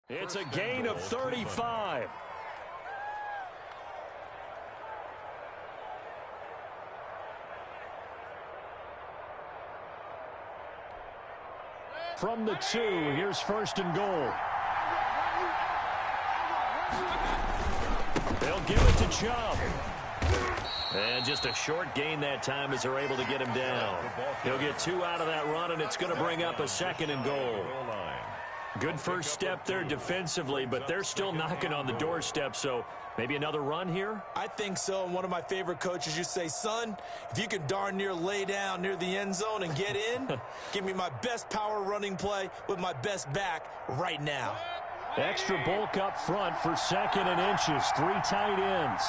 It's a gain of 35. From the 2, here's first and goal. They'll give it to Chubb. And just a short gain that time as they're able to get him down. He'll get 2 out of that run, and it's going to bring up a second and goal. Good first step there defensively, but they're still knocking on the doorstep, so maybe another run here? I think so, and one of my favorite coaches used to say, son, if you can darn near lay down near the end zone and get in, give me my best power running play with my best back right now. Extra bulk up front for second and inches. 3 tight ends.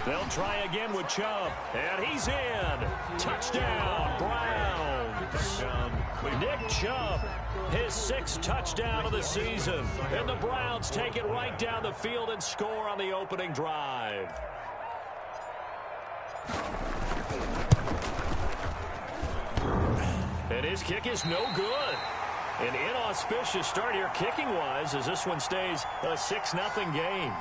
They'll try again with Chubb, and he's in. Touchdown, Browns. Nick Chubb, his 6th touchdown of the season. And the Browns take it right down the field and score on the opening drive. And his kick is no good. An inauspicious start here kicking-wise as this one stays a 6-0 game.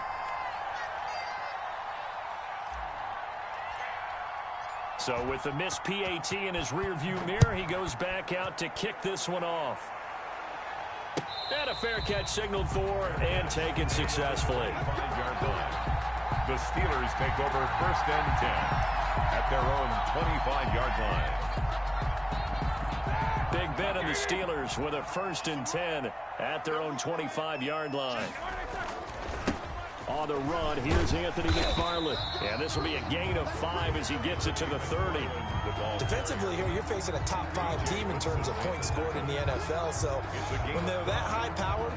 So with the missed PAT in his rearview mirror, he goes back out to kick this one off. And a fair catch signaled for and taken successfully. 5-yard line. The Steelers take over 1st and 10 at their own 25-yard line. Big Ben and the Steelers with a 1st and 10 at their own 25-yard line. On the run, here's Anthony McFarland. And this will be a gain of 5 as he gets it to the 30. Defensively here, you're facing a top 5 team in terms of points scored in the NFL. So when they're that high powered,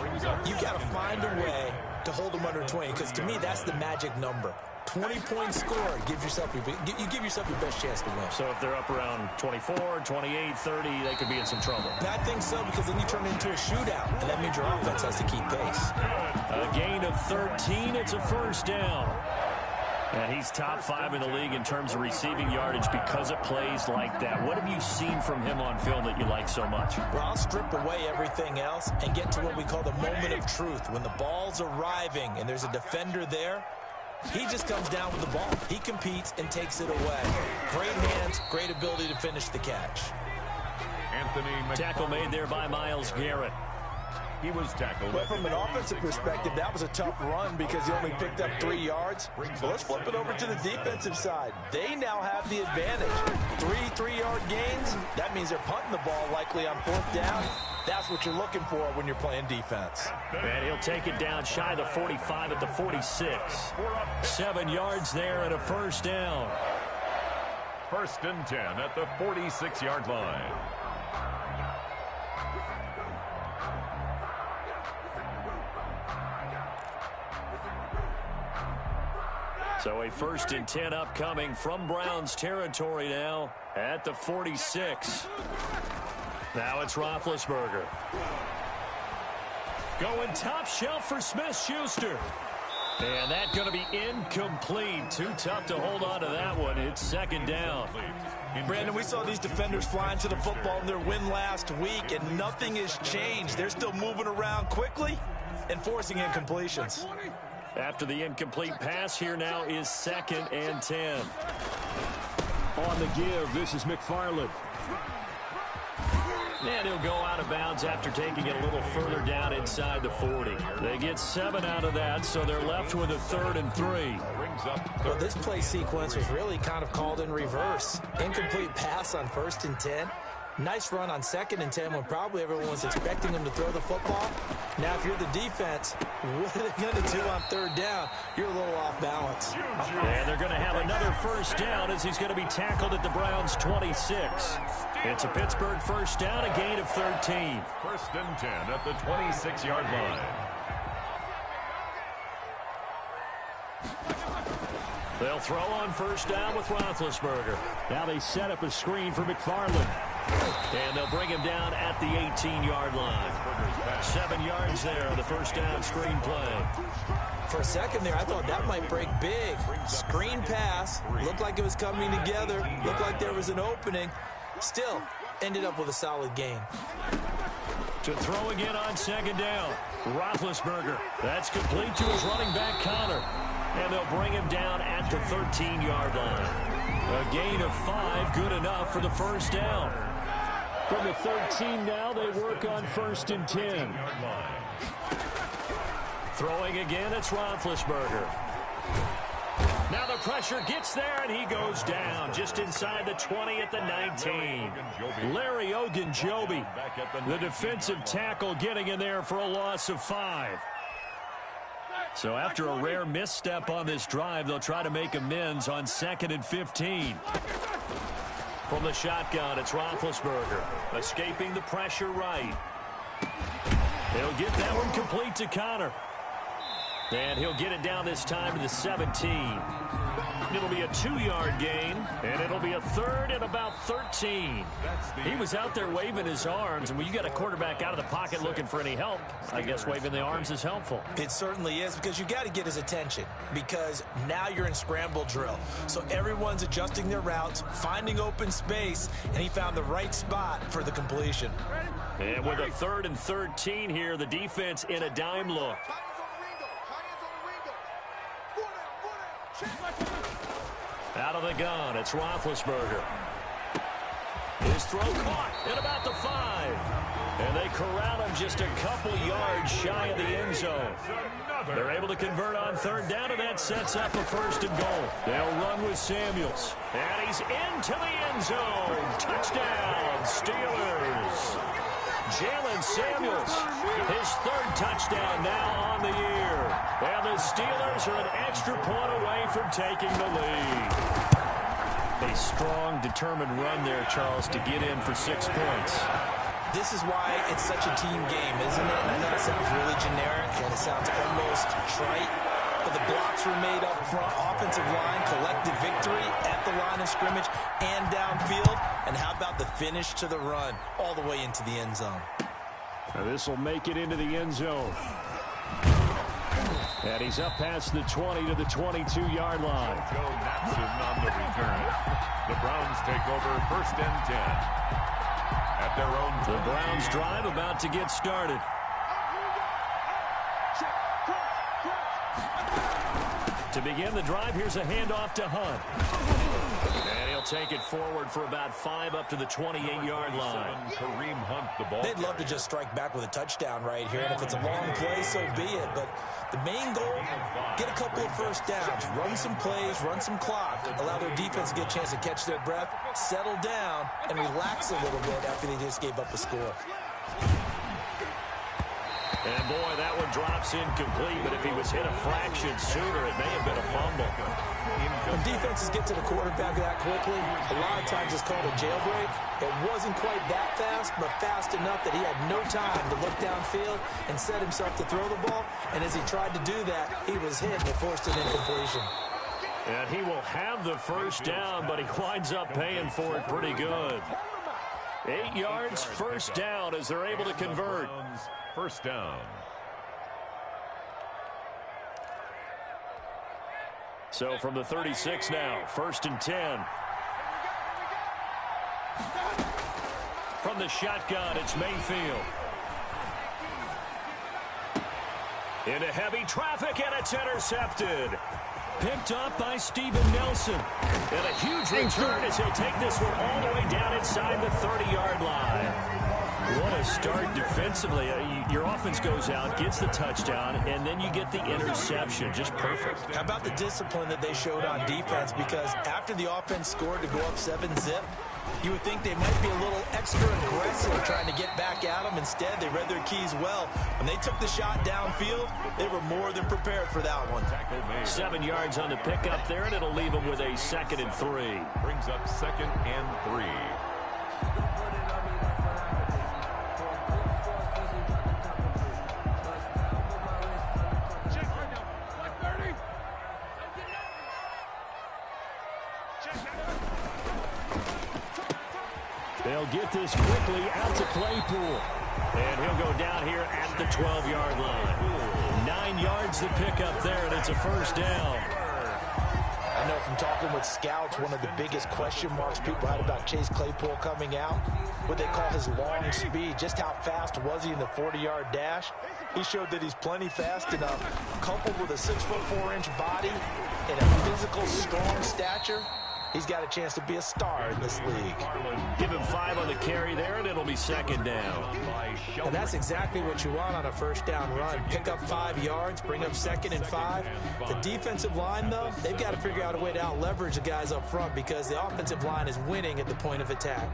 you got to find a way to hold them under 20. Because to me, that's the magic number. 20 points scored, you give yourself your best chance to win. So if they're up around 24, 28, 30, they could be in some trouble. I think so, because then you turn it into a shootout, and that means your offense has to keep pace. A gain of 13, it's a 1st down. And he's top 5 in the league in terms of receiving yardage because it plays like that. What have you seen from him on film that you like so much? Well, I'll strip away everything else and get to what we call the moment of truth. When the ball's arriving and there's a defender there, he just comes down with the ball. He competes and takes it away. Great hands, great ability to finish the catch. Tackle made there by Myles Garrett. He was tackled. But from an offensive perspective, that was a tough run because he only picked up 3 yards. So let's flip it over to the defensive side. They now have the advantage. 3-3-yard gains. That means they're punting the ball likely on 4th down. That's what you're looking for when you're playing defense. And he'll take it down shy of the 45 at the 46. 7 yards there and a 1st down. 1st and 10 at the 46-yard line. So a 1st and 10 upcoming from Browns territory now at the 46. Now it's Roethlisberger. Going top shelf for Smith-Schuster. And that's going to be incomplete. Too tough to hold on to that one. It's 2nd down. Brandon, we saw these defenders flying to the football in their win last week, and nothing has changed. They're still moving around quickly and forcing incompletions. After the incomplete pass, here now is 2nd and 10. On the give, this is McFarland. And he'll go out of bounds after taking it a little further down inside the 40. They get 7 out of that, so they're left with a 3rd and 3. Well, this play sequence was really kind of called in reverse. Incomplete pass on 1st and 10. Nice run on 2nd and 10 when probably everyone was expecting him to throw the football. Now, if you're the defense, what are they going to do on 3rd down? You're a little off balance. And they're going to have another 1st down as he's going to be tackled at the Browns' 26. It's a Pittsburgh 1st down, a gain of 13. 1st and 10 at the 26-yard line. They'll throw on 1st down with Roethlisberger. Now they set up a screen for McFarland. And they'll bring him down at the 18-yard line. 7 yards there on the 1st down screen play. For a second there, I thought that might break big. Screen pass. Looked like it was coming together. Looked like there was an opening. Still ended up with a solid gain. To throw again on second down. Roethlisberger. That's complete to his running back, Connor. And they'll bring him down at the 13-yard line. A gain of 5, good enough for the first down. From the 13 now, they work on 1st and 10. Throwing again, it's Roethlisberger. Now the pressure gets there, and he goes down just inside the 20 at the 19. Larry Ogunjobi, the defensive tackle, getting in there for a loss of 5. So after a rare misstep on this drive, they'll try to make amends on 2nd and 15. From the shotgun, it's Roethlisberger, escaping the pressure right. He'll get that one complete to Connor. And he'll get it down this time to the 17. It'll be a 2-yard gain, and it'll be a 3rd and about 13. He was out there waving his arms, and when you got a quarterback out of the pocket looking for any help, I guess waving the arms is helpful. It certainly is, because you got to get his attention, because now you're in scramble drill. So everyone's adjusting their routes, finding open space, and he found the right spot for the completion. And with a 3rd and 13 here, the defense in a dime look. Out of the gun, it's Roethlisberger. His throw caught at about the 5. And they corral him just a couple yards shy of the end zone. They're able to convert on 3rd down, and that sets up a 1st and goal. They'll run with Samuels. And he's into the end zone. Touchdown, Steelers. Jalen Samuels, his 3rd touchdown now on the year. And the Steelers are an extra point away from taking the lead. A strong, determined run there, Charles, to get in for 6 points. This is why it's such a team game, isn't it? I know it sounds really generic, and it sounds almost trite, but the blocks were made up front. Offensive line collected victory at the line of scrimmage and downfield. And how about the finish to the run all the way into the end zone? Now this will make it into the end zone. And he's up past the 20 to the 22-yard line. Joe Natson on the return. The Browns take over 1st and 10. At their own. The Browns drive about to get started. To begin the drive, here's a handoff to Hunt. And he'll take it forward for about 5 up to the 28-yard line. Kareem Hunt, the ball. They'd love to just strike back with a touchdown right here, and if it's a long play, so be it. But the main goal, get a couple of 1st downs, run some plays, run some clock, allow their defense to get a chance to catch their breath, settle down, and relax a little bit after they just gave up a score. And, boy, that one drops incomplete, but if he was hit a fraction sooner, it may have been a fumble. When defenses get to the quarterback that quickly, a lot of times it's called a jailbreak. It wasn't quite that fast, but fast enough that he had no time to look downfield and set himself to throw the ball. And as he tried to do that, he was hit and it forced an incompletion. And he will have the 1st down, but he winds up paying for it pretty good. 8 yards, 1st down as they're able to convert. 1st down. So from the 36 now, 1st and 10. From the shotgun, it's Mayfield. Into heavy traffic, and it's intercepted. Picked up by Steven Nelson. And a huge return as he'll take this one all the way down inside the 30-yard line. What a start defensively. Your offense goes out, gets the touchdown, and then you get the interception. Just perfect. How about the discipline that they showed on defense? Because after the offense scored to go up 7-zip, you would think they might be a little extra aggressive trying to get back at them. Instead, they read their keys well. When they took the shot downfield, they were more than prepared for that one. 7 yards on the pickup there, and it'll leave them with a 2nd and 3. Brings up 2nd and 3. They'll get this quickly out to Claypool. And he'll go down here at the 12-yard line. 9 yards to pick up there, and it's a 1st down. I know from talking with scouts, one of the biggest question marks people had about Chase Claypool coming out, what they call his long speed. Just how fast was he in the 40-yard dash? He showed that he's plenty fast enough, coupled with a 6'4" body and a physical, strong stature. He's got a chance to be a star in this league. Give him 5 on the carry there, and it'll be second down. And that's exactly what you want on a first down run. Pick up 5 yards, bring up 2nd and 5. The defensive line, though, they've got to figure out a way to out-leverage the guys up front because the offensive line is winning at the point of attack.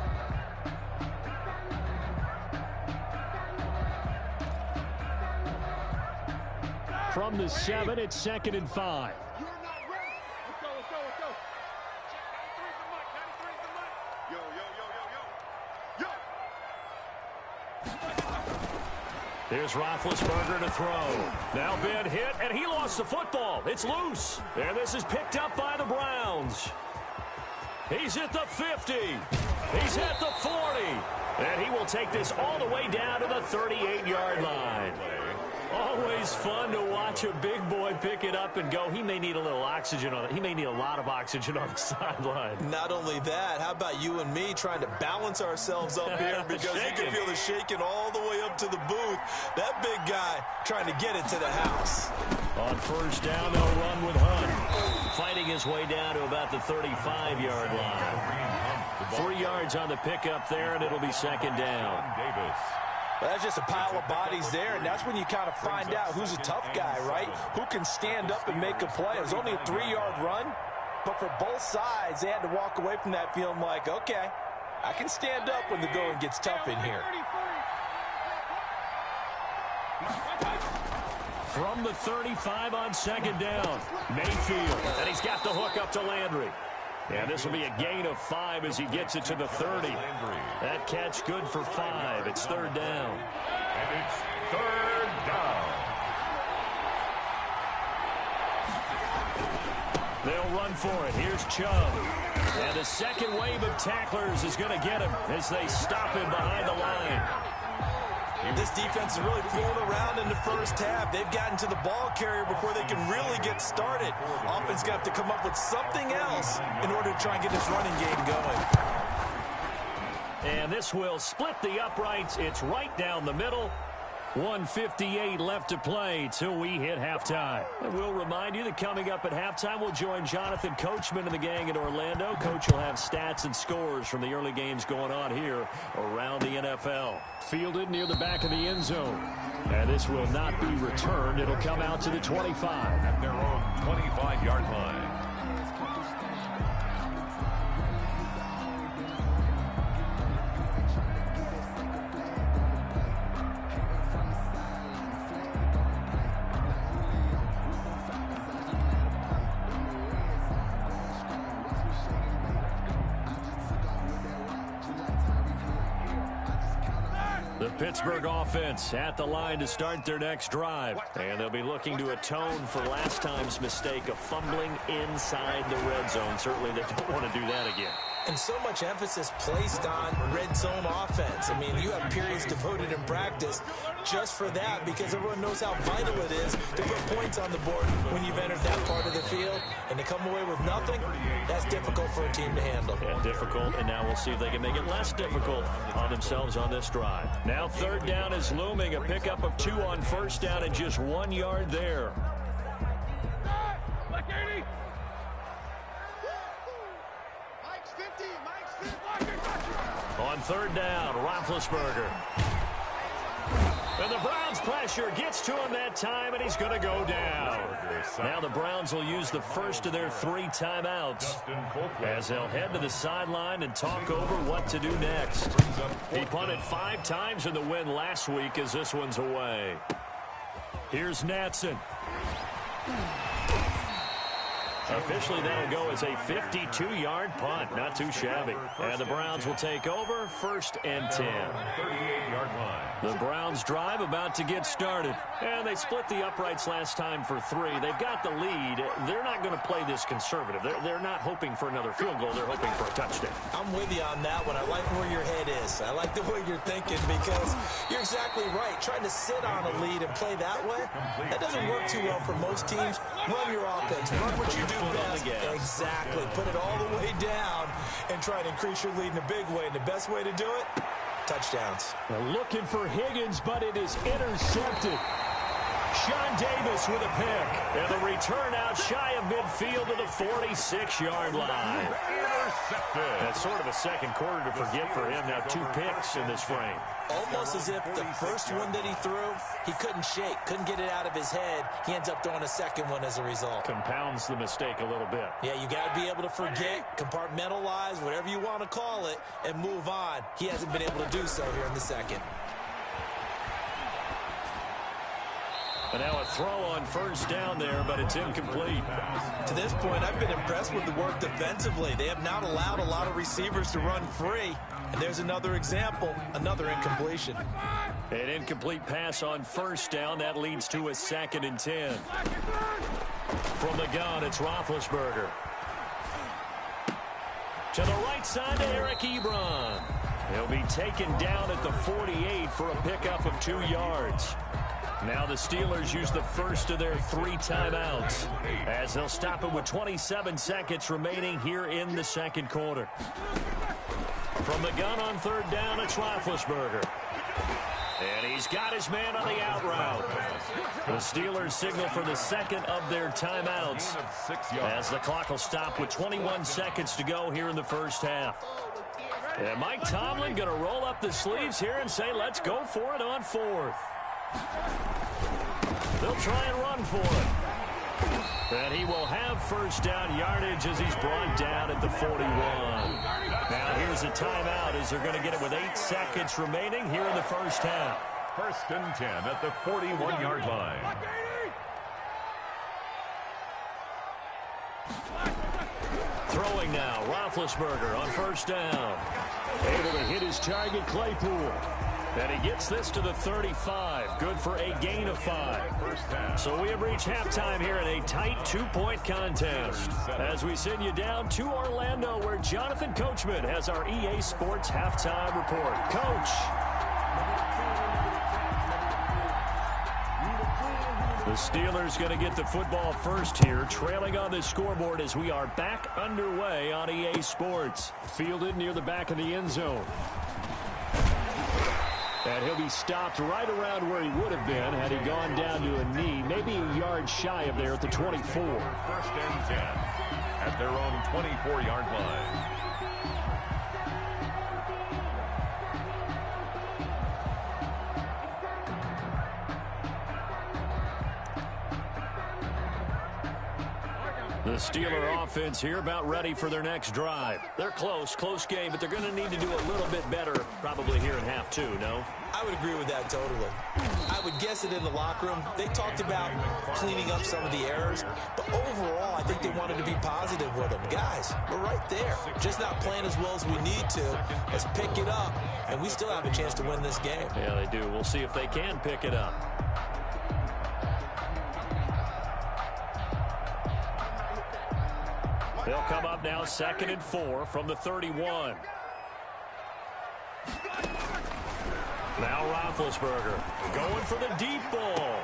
From the 7, it's 2nd and 5. Here's Roethlisberger to throw. Now Ben hit, and he lost the football. It's loose. And this is picked up by the Browns. He's at the 50. He's at the 40. And he will take this all the way down to the 38-yard line. Always fun to watch a big boy pick it up and go. He may need a little oxygen on it. He may need a lot of oxygen on the sideline. Not only that, how about you and me trying to balance ourselves up here because you can feel the shaking all the way up to the booth. That big guy trying to get it to the house. On first down, they'll run with Hunt. Fighting his way down to about the 35-yard line. 3 yards on the pickup there, and it'll be second down. Well, that's just a pile of bodies there, and that's when you kind of find out who's a tough guy, right? Who can stand up and make a play. It was only a 3-yard run, but for both sides, they had to walk away from that feeling like, okay, I can stand up when the going gets tough in here. From the 35 on second down, Mayfield, and he's got the hook up to Landry. And this will be a gain of 5 as he gets it to the 30. That catch good for 5. It's third down. And it's third down. They'll run for it. Here's Chubb. And the second wave of tacklers is going to get him as they stop him behind the line. This defense is really fooling around in the first half. They've gotten to the ball carrier before they can really get started. Offense got to come up with something else in order to try and get this running game going. And this will split the uprights. It's right down the middle. 1:58 left to play till we hit halftime. And we'll remind you that coming up at halftime, we'll join Jonathan Coachman and the gang in Orlando. Coach will have stats and scores from the early games going on here around the NFL. Fielded near the back of the end zone. And this will not be returned. It'll come out to the 25. At their own 25-yard line. The Pittsburgh offense at the line to start their next drive. And they'll be looking to atone for last time's mistake of fumbling inside the red zone. Certainly they don't want to do that again. And so much emphasis placed on red zone offense. I mean, you have periods devoted in practice just for that because everyone knows how vital it is to put points on the board when you've entered that part of the field. And to come away with nothing, that's difficult for a team to handle. Yeah, difficult, and now we'll see if they can make it less difficult on themselves on this drive. Now third down is looming, a pickup of 2 on first down and just 1 yard there. On third down, Roethlisberger. And the Browns pressure gets to him that time, and he's going to go down. Now the Browns will use the first of their 3 timeouts as they'll head to the sideline and talk over what to do next. He punted 5 times in the win last week as this one's away. Here's Natson. Officially, that'll go as a 52-yard punt. Not too shabby. And the Browns will take over, 1st and 10. 38-yard line. The Browns drive about to get started. And they split the uprights last time for 3. They've got the lead. They're not going to play this conservative. They're not hoping for another field goal. They're hoping for a touchdown. I'm with you on that one. I like where your head is. I like the way you're thinking because you're exactly right. Trying to sit on a lead and play that way, that doesn't work too well for most teams. Run your offense. Run what you do foot on the gas. Exactly. Put it all the way down and try to increase your lead in a big way. And the best way to do it, touchdowns. They're looking for Higgins, but it is intercepted. Sean Davis with a pick. And the return out shy of midfield to the 46-yard line. Intercepted. That's sort of a second quarter to forget for him. Now 2 picks in this frame. Almost as if the first one that he threw, he couldn't shake, couldn't get it out of his head. He ends up throwing a second one as a result. Compounds the mistake a little bit. Yeah, you got to be able to forget, compartmentalize, whatever you want to call it, and move on. He hasn't been able to do so here in the second. And now a throw on first down there, but it's incomplete. To this point, I've been impressed with the work defensively. They have not allowed a lot of receivers to run free. And there's another example, another incompletion. An incomplete pass on first down. That leads to a 2nd and 10. From the gun, it's Roethlisberger. To the right side to Eric Ebron. He'll be taken down at the 48 for a pickup of 2 yards. Now the Steelers use the first of their 3 timeouts as they'll stop it with 27 seconds remaining here in the second quarter. From the gun on third down, it's Roethlisberger. And he's got his man on the out route. The Steelers signal for the second of their timeouts as the clock will stop with 21 seconds to go here in the first half. And Mike Tomlin going to roll up the sleeves here and say, let's go for it on 4th. They'll try and run for it. And he will have first down yardage as he's brought down at the 41. Now here's a timeout as they're going to get it with 8 seconds remaining here in the first half. 1st and 10 at the 41-yard line. Throwing now, Roethlisberger on first down. Able to hit his target, Claypool. And he gets this to the 35. Good for a gain of 5. So we have reached halftime here in a tight 2-point contest. As we send you down to Orlando, where Jonathan Coachman has our EA Sports halftime report. Coach. The Steelers going to get the football first here, trailing on the scoreboard as we are back underway on EA Sports. Fielded near the back of the end zone. And he'll be stopped right around where he would have been had he gone down to a knee, maybe a yard shy of there at the 24. 1st and 10 at their own 24-yard line. The Steeler offense here about ready for their next drive. They're close game, but they're going to need to do a little bit better probably here in half 2, no? I would agree with that totally. I would guess it in the locker room. They talked about cleaning up some of the errors, but overall, I think they wanted to be positive with them. Guys, we're right there. Just not playing as well as we need to. Let's pick it up, and we still have a chance to win this game. Yeah, they do. We'll see if they can pick it up. They'll come up now 2nd and 4 from the 31. Now Roethlisberger going for the deep ball.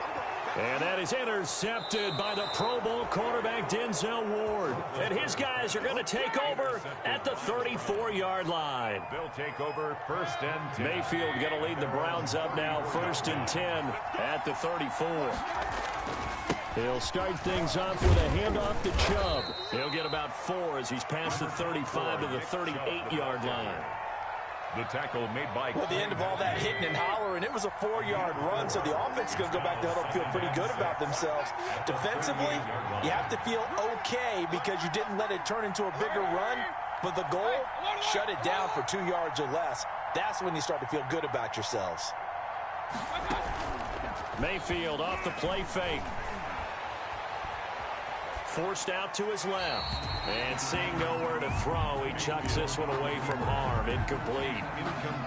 And that is intercepted by the Pro Bowl quarterback Denzel Ward. And his guys are going to take over at the 34-yard line. They'll take over 1st and 10. Mayfield going to lead the Browns up now 1st and 10 at the 34. He'll start things off with a handoff to Chubb. He'll get about 4 as he's past the 35 to the 38-yard line. The tackle made by... Well, the end of all that hitting and hollering, it was a 4-yard run, so the offense is going to go back to huddle and feel pretty good about themselves. Defensively, you have to feel okay because you didn't let it turn into a bigger run, but the goal, shut it down for 2 yards or less. That's when you start to feel good about yourselves. Mayfield off the play fake. Forced out to his left. And seeing nowhere to throw, he chucks this one away from harm. Incomplete.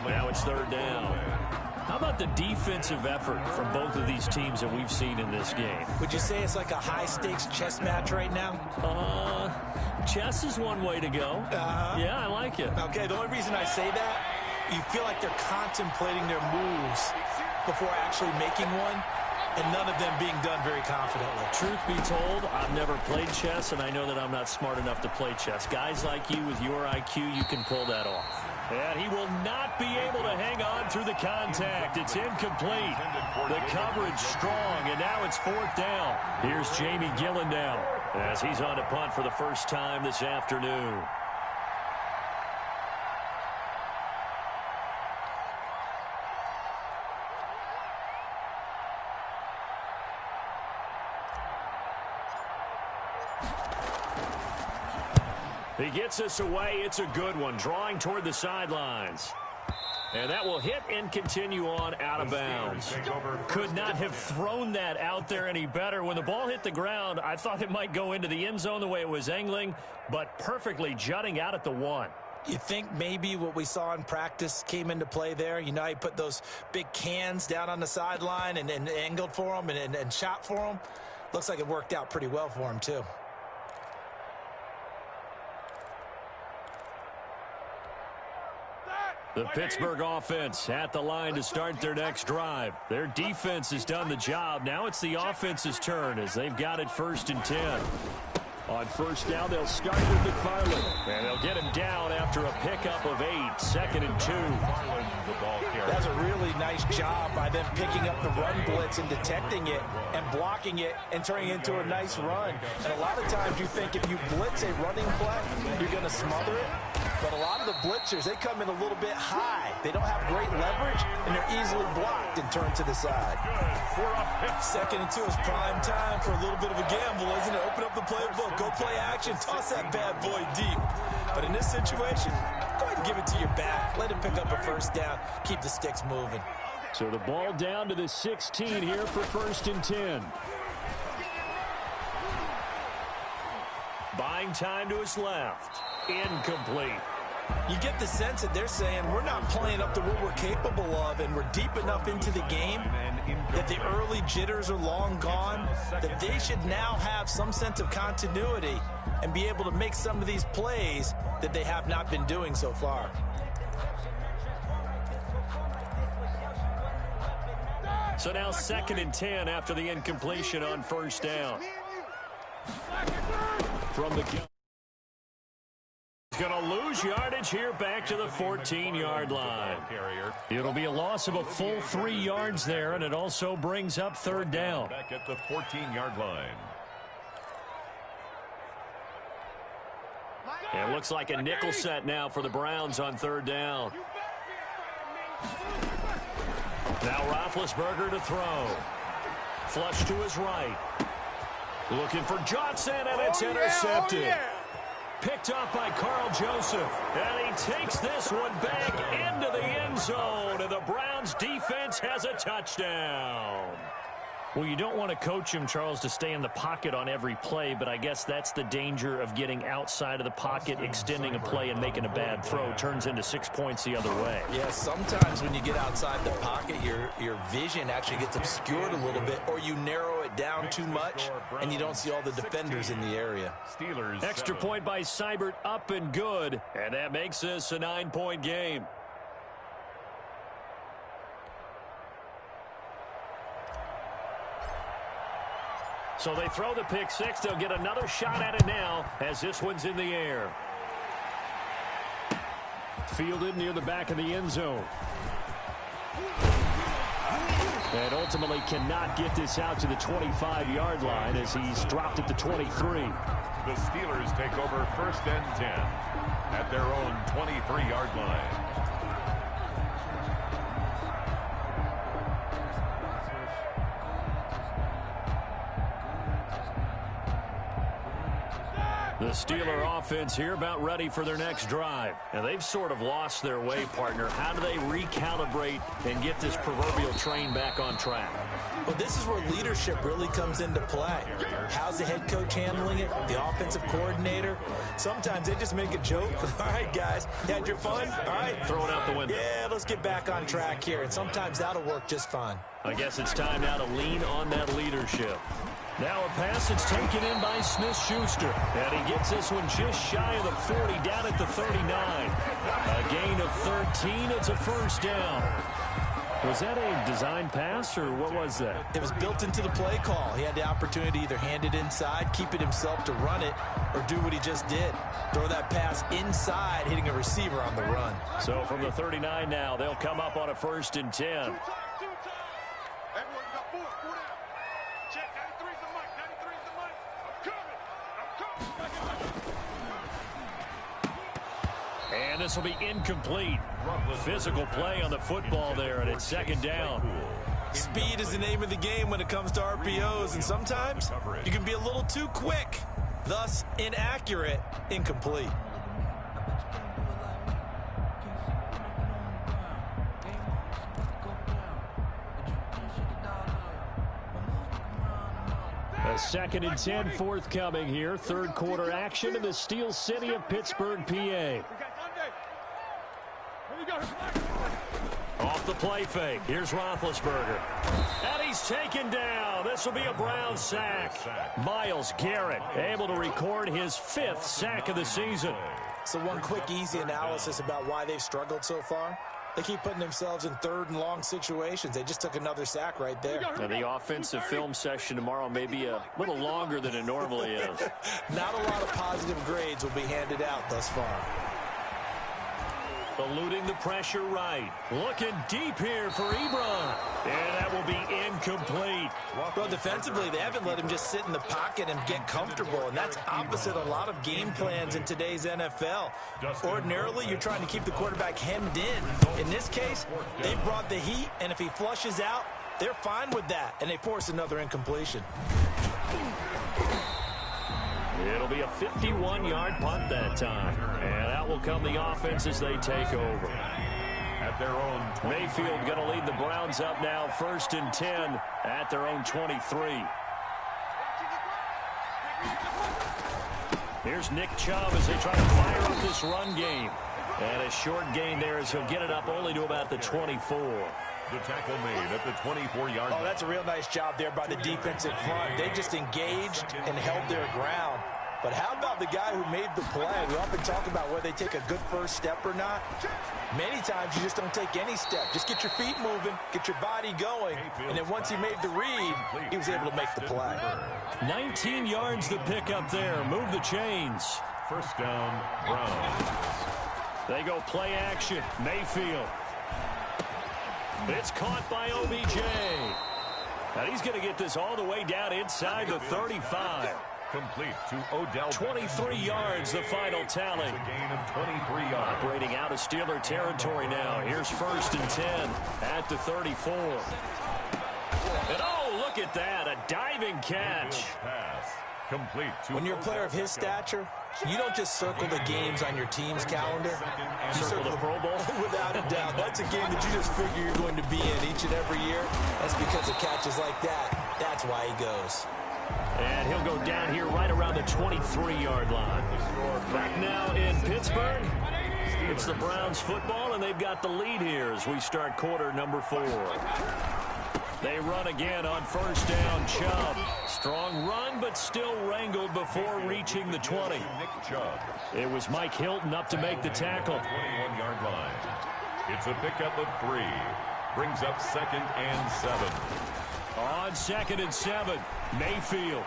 Now it's 3rd down. How about the defensive effort from both of these teams that we've seen in this game? Would you say it's like a high-stakes chess match right now? Chess is one way to go. Yeah, I like it. Okay, the only reason I say that, you feel like they're contemplating their moves before actually making one. and none of them being done very confidently. Truth be told, I've never played chess, and I know that I'm not smart enough to play chess. Guys like you with your IQ, you can pull that off. And he will not be able to hang on through the contact. It's incomplete. The coverage strong, and now it's 4th down. Here's Jamie Gillen now as he's on to punt for the first time this afternoon. He gets us away. It's a good one, drawing toward the sidelines. And that will hit and continue on out of bounds. Could not have thrown that out there any better. When the ball hit the ground, I thought it might go into the end zone the way it was angling, but perfectly jutting out at the 1. You think maybe what we saw in practice came into play there? You know, he put those big cans down on the sideline and angled for them and shot for them. Looks like it worked out pretty well for him, too. The Pittsburgh offense at the line to start their next drive. Their defense has done the job. Now it's the offense's turn as they've got it 1st and 10. On 1st down, they'll start with McFarland. And they'll get him down after a pickup of 8. 2nd and 2. That's a really nice job by them picking up the run blitz and detecting it and blocking it and turning it into a nice run. And a lot of times you think if you blitz a running play, you're going to smother it. But a lot of the blitzers, they come in a little bit high. They don't have great leverage, and they're easily blocked and turned to the side. 2nd and 2 is prime time for a little bit of a gamble, isn't it? Open up the playbook, go play action, toss that bad boy deep. But in this situation, go ahead and give it to your back. Let him pick up a 1st down. Keep the sticks moving. So the ball down to the 16 here for 1st and 10. Buying time to his left. Incomplete. You get the sense that they're saying we're not playing up to what we're capable of, and we're deep enough into the game that the early jitters are long gone, that they should now have some sense of continuity and be able to make some of these plays that they have not been doing so far. So now 2nd and 10 after the incompletion on 1st down. From the gun. Going to lose yardage here back to the 14-yard line. It'll be a loss of a full 3 yards there, and it also brings up 3rd down. Back at the 14-yard line. It looks like a nickel set now for the Browns on 3rd down. Now Roethlisberger to throw. Flush to his right. Looking for Johnson, and it's intercepted. Picked up by Carl Joseph. And he takes this one back into the end zone. And the Browns defense has a touchdown. Well, you don't want to coach him, Charles, to stay in the pocket on every play, but I guess that's the danger of getting outside of the pocket, extending a play and making a bad throw. Turns into 6 points the other way. Yeah, sometimes when you get outside the pocket, your vision actually gets obscured a little bit, or you narrow it down too much, and you don't see all the defenders in the area. Extra point by Seibert, up and good, and that makes this a 9-point game. So they throw the pick six. They'll get another shot at it now as this one's in the air. Fielded near the back of the end zone. And ultimately cannot get this out to the 25-yard line as he's dropped at the 23. The Steelers take over 1st and 10 at their own 23-yard line. The Steeler offense here about ready for their next drive. And they've sort of lost their way, partner. How do they recalibrate and get this proverbial train back on track? Well, this is where leadership really comes into play. How's the head coach handling it? The offensive coordinator? Sometimes they just make a joke. All right, guys, you had your fun? All right. Throw it out the window. Yeah, let's get back on track here. And sometimes that'll work just fine. I guess it's time now to lean on that leadership. Now a pass that's taken in by Smith-Schuster. And he gets this one just shy of the 40, down at the 39. A gain of 13. It's a first down. Was that a design pass, or what was that? It was built into the play call. He had the opportunity to either hand it inside, keep it himself to run it, or do what he just did. Throw that pass inside, hitting a receiver on the run. So from the 39 now, they'll come up on a 1st and 10. And this will be incomplete. Physical play on the football there, and it's 2nd down. Speed is the name of the game when it comes to RPOs, and sometimes you can be a little too quick, thus inaccurate, incomplete. A 2nd and 10 forthcoming here. 3rd quarter action in the Steel City of Pittsburgh, PA. Off the play fake. Here's Roethlisberger. And he's taken down. This will be a Brown sack. Myles Garrett able to record his 5th sack of the season. So one quick, easy analysis about why they've struggled so far. They keep putting themselves in 3rd and long situations. They just took another sack right there. Now the offensive film session tomorrow may be a little longer than it normally is. Not a lot of positive grades will be handed out thus far. Eluding the pressure right. Looking deep here for Ebron. And that will be incomplete. Well, defensively, they haven't let him just sit in the pocket and get comfortable, and that's opposite a lot of game plans in today's NFL. Ordinarily, you're trying to keep the quarterback hemmed in. In this case, they've brought the heat, and if he flushes out, they're fine with that, and they force another incompletion. It'll be a 51-yard punt that time. And out will come the offense as they take over. At their own 25. Mayfield going to lead the Browns up now, 1st and 10 at their own 23. Here's Nick Chubb as they try to fire up this run game. And a short gain there as he'll get it up only to about the 24. The tackle made at the 24-yard line. Oh, that's a real nice job there by the defensive front. They just engaged and held their ground. But how about the guy who made the play? We often talk about whether they take a good first step or not. Many times you just don't take any step. Just get your feet moving, get your body going, and then once he made the read, he was able to make the play. 19 yards the pickup there. Move the chains. 1st down, Browns. They go play action. Mayfield. It's caught by OBJ. Now he's going to get this all the way down inside the 35. Complete to Odell. 23 yards, the final tally. A gain of 23 yards. Operating out of Steeler territory now. Here's 1st and 10 at the 34. And oh, look at that, a diving catch. Pass. Complete to when you're a player of his stature, you don't just circle the games on your team's calendar. You circle the Pro Bowl? Without a doubt. That's a game that you just figure you're going to be in each and every year. That's because of catches like that. That's why he goes. And he'll go down here right around the 23-yard line. Back now in Pittsburgh. It's the Browns football, and they've got the lead here as we start quarter number 4. They run again on 1st down. Chubb. Strong run, but still wrangled before reaching the 20. It was Mike Hilton up to make the tackle. 21-yard line. It's a pickup of 3. Brings up 2nd and 7. On 2nd and 7, Mayfield.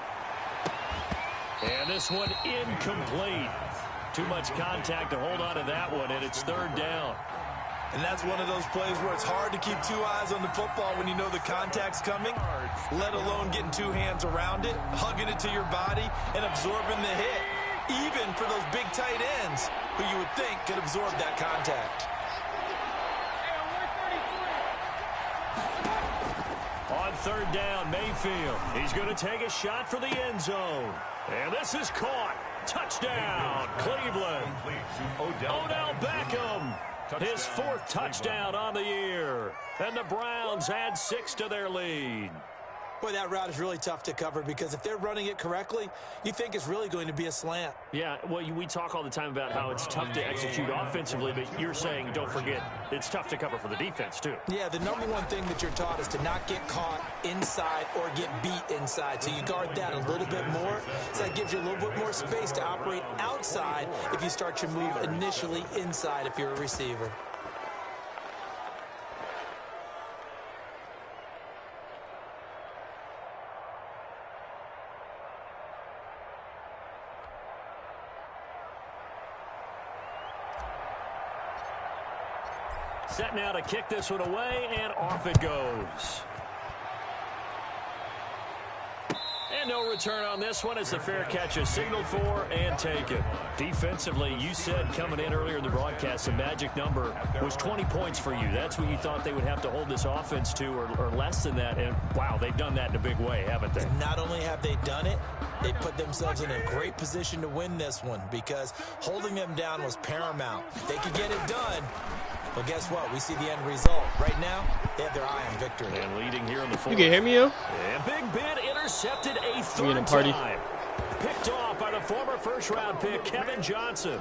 And this one incomplete. Too much contact to hold on to that one, and it's 3rd down. And that's one of those plays where it's hard to keep 2 eyes on the football when you know the contact's coming, let alone getting 2 hands around it, hugging it to your body, and absorbing the hit, even for those big tight ends who you would think could absorb that contact. On 3rd down, Mayfield. He's going to take a shot for the end zone. And this is caught. Touchdown, Cleveland. Odell Beckham. His 4th touchdown on the year. And the Browns add 6 to their lead. Boy, that route is really tough to cover because if they're running it correctly, you think it's really going to be a slant. Yeah, well, we talk all the time about how it's tough to execute offensively, but you're saying, don't forget, it's tough to cover for the defense, too. Yeah, the number one thing that you're taught is to not get caught inside or get beat inside. So you guard that a little bit more. So that gives you a little bit more space to operate outside if you start your move initially inside if you're a receiver. Set now to kick this one away, and off it goes. And no return on this one as the fair catch is signaled for and taken. Defensively, you said coming in earlier in the broadcast, the magic number was 20 points for you. That's what you thought they would have to hold this offense to, or less than that. And, wow, they've done that in a big way, haven't they? Not only have they done it, they put themselves in a great position to win this one because holding them down was paramount. If they could get it done, well, guess what? We see the end result. Right now, they have their eye on victory. And leading here in the fourth. You can hear me, yo? And Big Ben intercepted a third in a party. time. Picked off by the former first-round pick, Kevin Johnson.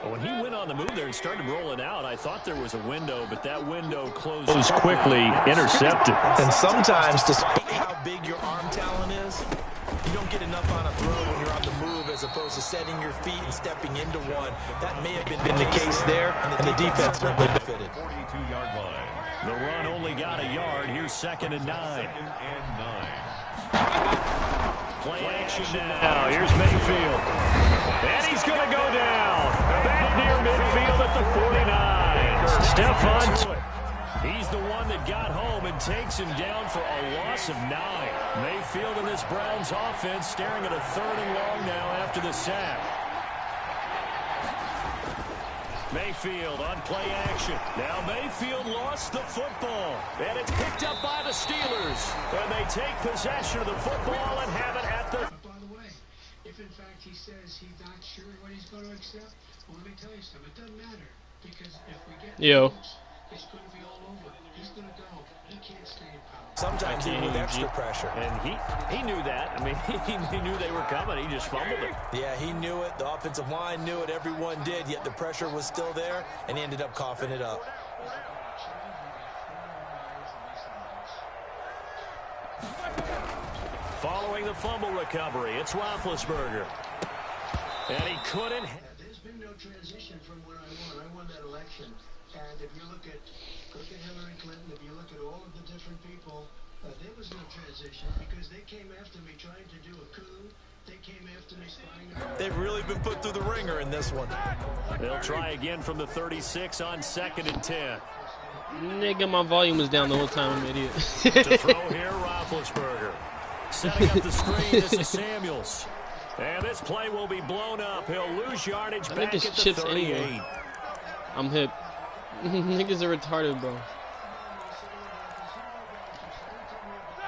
When he went on the move there and started rolling out, I thought there was a window, but that window closed quickly, intercepted. And sometimes, despite how big your arm talent is, you don't get enough on a throw when you're on the move as opposed to setting your feet and stepping into one. That may have been the case there, and the defense benefited. 42-yard line. The run only got a yard. Here's 2nd and 9. Play action now. Here's Mayfield. And he's going to go down. Back near midfield at the 49. Stephon. He's the one that got home and takes him down for a loss of 9. Mayfield and this Browns offense staring at a 3rd and long now after the sack. Mayfield on play action. Now Mayfield lost the football. And it's picked up by the Steelers. And they take possession of the football and have it at the... By the way, if in fact he says he's not sure what he's going to accept, well, let me tell you something. It doesn't matter. Because if we get close, it's going to be all over. He's going to go. He can't stay in power. Sometimes even with extra pressure. And he knew that. I mean, he knew they were coming. He just fumbled it. Yeah, he knew it. The offensive line knew it. Everyone did. Yet the pressure was still there, and he ended up coughing it up. Following the fumble recovery, it's Roethlisberger. And he couldn't. There's been no transition from when I won that election. And if you look at Hillary Clinton, if you look at all of the different people, there was no transition because they came after me trying to do a coup. They came after me spying. They've really been put through the ringer in this one. They'll try again from the 36 on 2nd and 10. Nigga, my volume was down the whole time, I'm an idiot. To throw here, Roethlisberger. Setting up the screen, this is Samuels. And this play will be blown up. He'll lose yardage back at the 38. Anyway. I'm hip. Niggas are retarded, bro.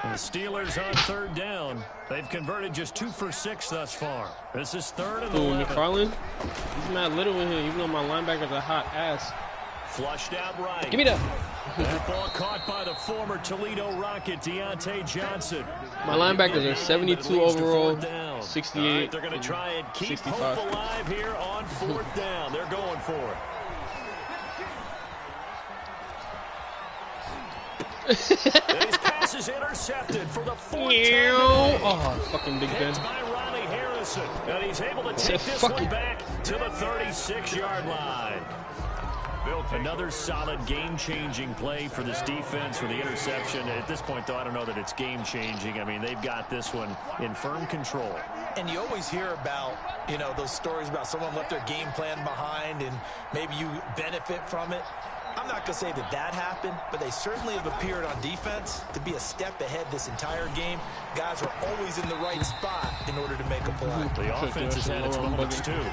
The Steelers on 3rd down. They've converted just 2 for 6 thus far. This is 3rd and 11. McFarland? He's mad little in here, even though my linebacker's a hot ass. Flushed out right. Give me that. That ball caught by the former Toledo Rocket, Deontay Johnson. My linebackers are 72 overall, 68. Right, they're going to try and keep 65. hope alive here on 4th down. They're going for it. His pass is intercepted for the 4th time. Oh, fucking Big Ben. By Riley Harrison, and he's able to take this one back to the 36-yard line. Another solid game-changing play for this defense with the interception. At this point, though, I don't know that it's game-changing. I mean, they've got this one in firm control. And you always hear about, those stories about someone left their game plan behind and maybe you benefit from it. I'm not going to say that happened, but they certainly have appeared on defense to be a step ahead this entire game. Guys are always in the right spot in order to make a play. The offense has had its moments, too.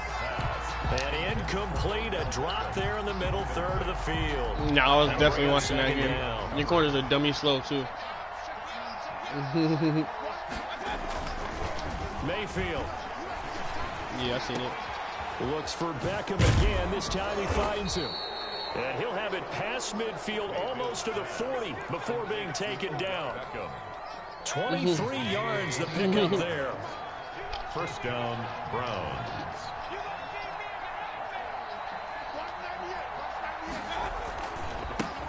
And incomplete, a drop there in the middle third of the field. No, I was definitely watching that game. Your corners are dummy slow, too. Mayfield. Yeah, I seen it. Looks for Beckham again. This time he finds him. And he'll have it past midfield almost to the 40 before being taken down. 23 yards the pickup there. 1st down, Browns.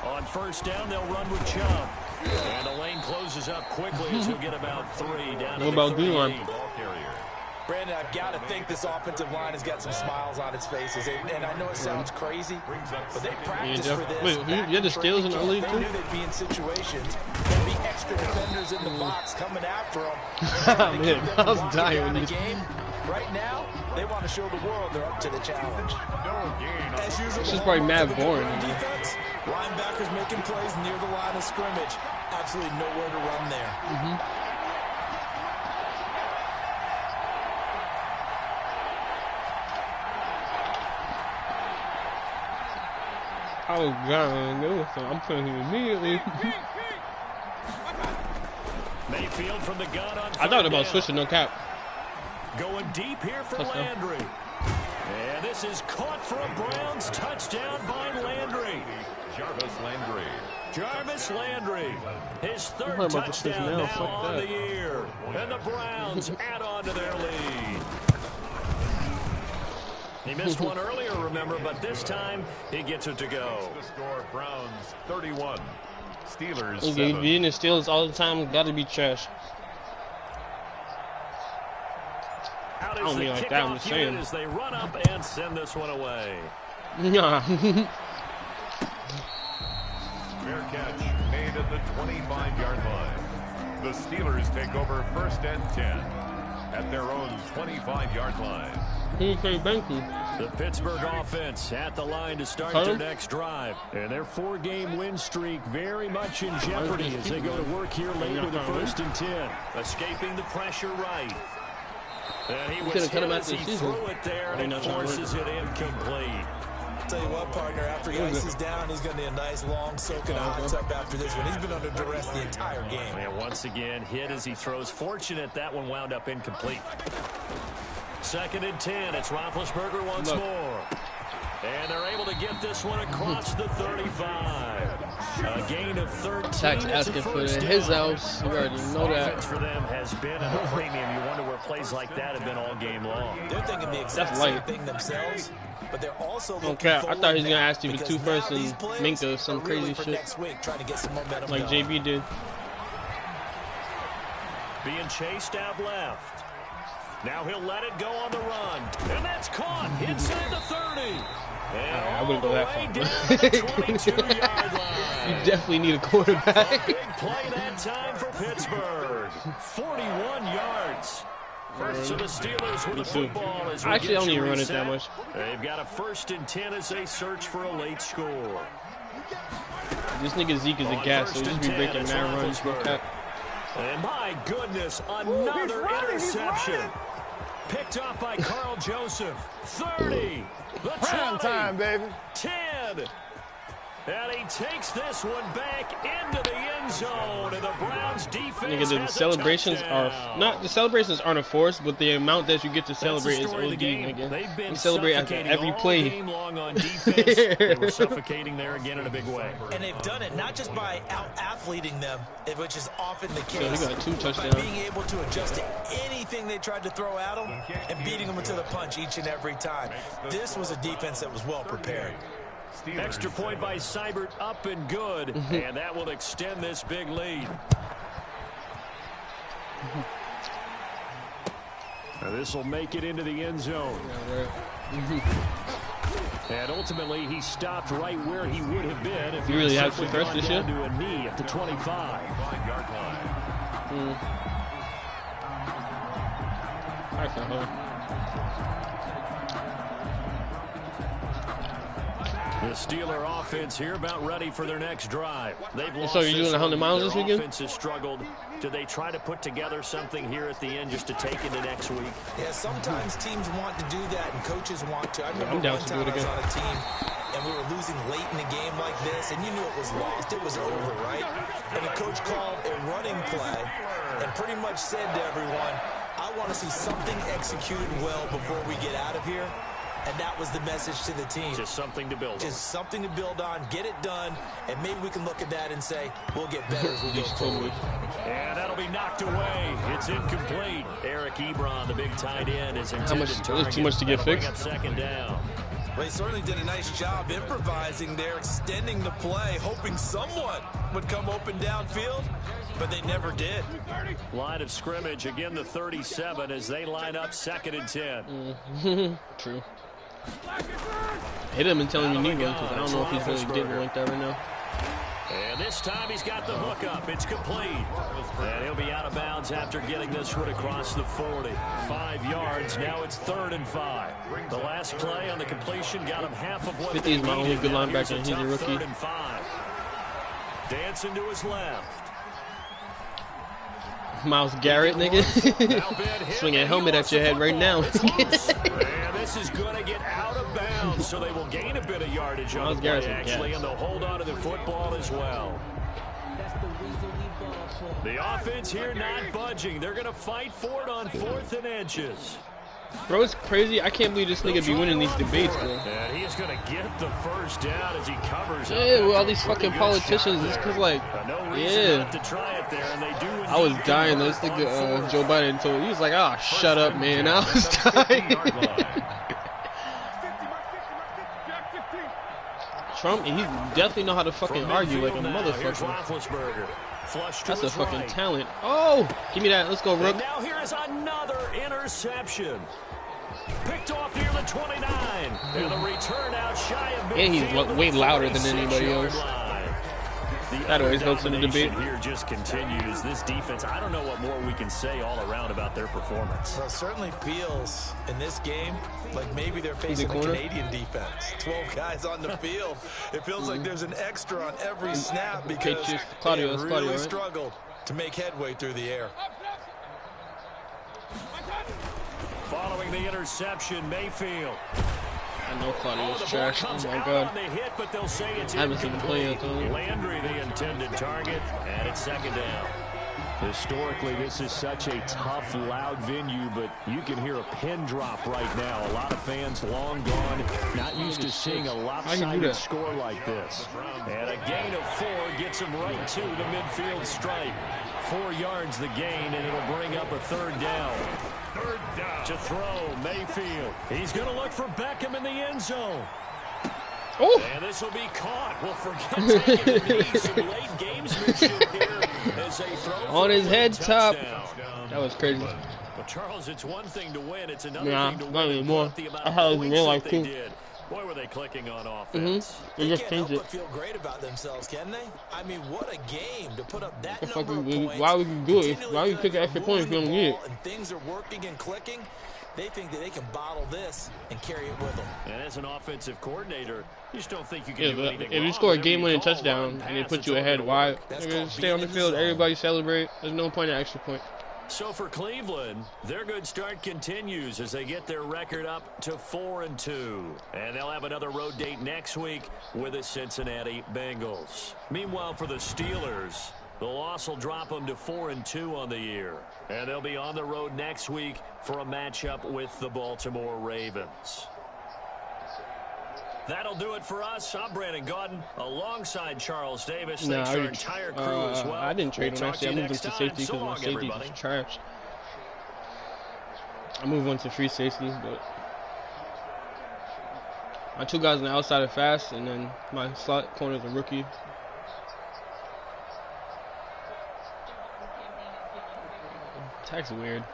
On 1st down, they'll run with Chubb. And the lane closes up quickly as he'll get about 3 down to the 38. Brandon, I've got to think this offensive line has got some smiles on its faces. And I know it sounds crazy, but they practice for this. Wait, you had the Steelers in the league, too? They knew they'd be in situations. There'd be extra defenders in the box coming after them. Man, I was dying when you... Right now, they want to show the world they're up to the challenge. As usual, This is probably mad boring. Defense, linebackers making plays near the line of scrimmage. Absolutely nowhere to run there. Oh God, I'm putting him immediately. Mayfield from the gun on I thought about switching, no cap. Going deep here for Landry. And this is caught for a Browns touchdown by Landry. Jarvis Landry. His third touchdown now on the year. And the Browns add on to their lead. He missed one earlier, remember, but this time he gets it to go. The score, Browns 31. Steelers 7. Beating the Steelers all the time, gotta be trash. I don't mean like that, I'm just saying. As they run up and send this one away. Nah. Fair catch made at the 25-yard line. The Steelers take over 1st and 10 at their own 25-yard line. The Pittsburgh offense at the line to start their next drive. And their 4-game win streak very much in jeopardy as they go to work here late with the 1st and 10. Escaping the pressure right. And he was hit as he threw it there, and it forces it incomplete. Tell you what, partner, after he ices down, he's going to need a nice long soak in a hot tub after this one. He's been under duress the entire game. And once again, hit as he throws. Fortunate that one wound up incomplete. 2nd and 10. It's Roethlisberger once more. And they're able to get this one across the 35. A gain of 13. Tax asking for his house. You already know that. Offense for them has been at a premium. You wonder where plays like that have been all game long. They're thinking the exact same thing themselves, but they're also looking I thought he was going to ask you for 2 first and Minka or some crazy shit. Next week, trying to get some momentum like going. JB did. Being chased out left. Now he'll let it go on the run. And that's caught inside the 30. And I wouldn't go that far. down the 22-yard line. You definitely need a quarterback. A big play that time for Pittsburgh. 41 yards. So the Steelers with the football as we Actually, I don't even run it that much. They've got a 1st and 10 as they search for a late score. This nigga Zeke is a gas, so he just be breaking mad runs. And my goodness, another interception. Picked up by Carl Joseph. 30. The 20. Time, baby. 10. And he takes this one back into the end zone, and the Browns defense the celebrations are not a force, but the amount that you get to celebrate is OD. Nigga. We celebrate after every play. Game long on defense. They were suffocating there again in a big way. And they've done it not just by out-athleting them, which is often the case. Yeah, he got 2 touchdowns. By being able to adjust to anything they tried to throw at them and beating them into the punch each and every time. This was a defense that was well prepared. Extra point by Seibert, up and good, and that will extend this big lead. Now this will make it into the end zone. And ultimately, he stopped right where he would have been if he really had have to first this year? to a knee at the 25. The Steeler offense here about ready for their next drive. They've lost. So you're doing 100 miles this weekend? Offense has struggled. Do they try to put together something here at the end just to take into next week? Yeah, sometimes teams want to do that and coaches want to. I remember I'm down one to time do it I was again. on a team and we were losing late in the game like this, and you knew it was lost. It was over, right? And the coach called a running play and pretty much said to everyone, I want to see something executed well before we get out of here. And that was the message to the team. Just something to build on. Just something to build on, get it done, and maybe we can look at that and say, we'll get better as we go forward. And that'll be knocked away. It's incomplete. Eric Ebron, the big tight end, is intended to target. Too much to get fixed? 2nd down. Well, he certainly did a nice job improvising there, extending the play, hoping someone would come open downfield, but they never did. Line of scrimmage, again the 37 as they line up 2nd and 10. True. Hit him and tell him you need one, because I don't know if he's really getting one like that right now. And this time he's got the hook up. It's complete. And he'll be out of bounds after getting this one across the 40. 5 yards. Now it's 3rd and 5. The last play on the completion got him half of what 50 is my only good linebacker, and he's a rookie. 3rd and 5. Dancing to his left. Miles Garrett, nigga. Swing a helmet at your head right now. And this is going to get out of bounds, so they will gain a bit of yardage on the play, actually, and they'll hold on to the football as well. The offense here not budging. They're going to fight for it on 4th and inches. Bro, it's crazy. I can't believe this nigga be winning these debates, bro. And he is going to get the first down as he covers. Yeah, with all these fucking politicians. It's because, like, yeah. I was dying. This nigga, Joe Biden told me, he was like, oh, shut up, man. I was dying. Trump, he definitely know how to fucking argue like a motherfucker. That's a fucking talent. Oh, give me that. Let's go, Rook. And now here is another interception. Picked off near the 29. And the return out shy of midfield. And he's way louder than anybody else. That always helps in the debate. Here just continues. This defense, I don't know what more we can say all around about their performance. Well, it certainly feels in this game like maybe they're facing a Canadian defense. 12 guys on the field. It feels like there's an extra on every snap because they really struggled to make headway through the air. Following the interception, Mayfield. I know Claudio's trash. Oh my god. I haven't seen him play yet. Landry, the intended target, and it's 2nd down. Historically, this is such a tough, loud venue, but you can hear a pin drop right now. A lot of fans long gone, not used to seeing a lopsided score like this. And a gain of 4 gets him right to the midfield stripe. 4 yards the gain, and it'll bring up a 3rd down. 3rd down to throw, Mayfield. He's going to look for Beckham in the end zone. Oh. And this will be caught. We'll forget taking the knee. Some late gamesmanship here as they throw on his head top. That was crazy. But Charles, it's one thing to win. It's another thing to win. Not anymore. I had it in real life too. Boy, were they clicking on offense. They can't help but feel great about themselves, can they? I mean, what a game to put up that number of points. Why would you do it? Why would you pick an extra point if you don't need it? And things are working and clicking. They think that they can bottle this and carry it with them. And as an offensive coordinator, you just don't think you can do anything if you score a game-winning touchdown and they put you ahead, why? Stay on the field, everybody celebrate. There's no point at extra point. So for Cleveland, their good start continues as they get their record up to 4-2. And they'll have another road date next week with the Cincinnati Bengals. Meanwhile, for the Steelers, the loss will drop them to 4-2 on the year. And they'll be on the road next week for a matchup with the Baltimore Ravens. That'll do it for us. I'm Brandon Gaudin alongside Charles Davis. Thanks to our entire crew as well. I didn't trade him, actually. I moved him to safety because my safety was trash. I moved one to free safety, but my 2 guys on the outside are fast, and then my slot corner is a rookie. Tag's weird.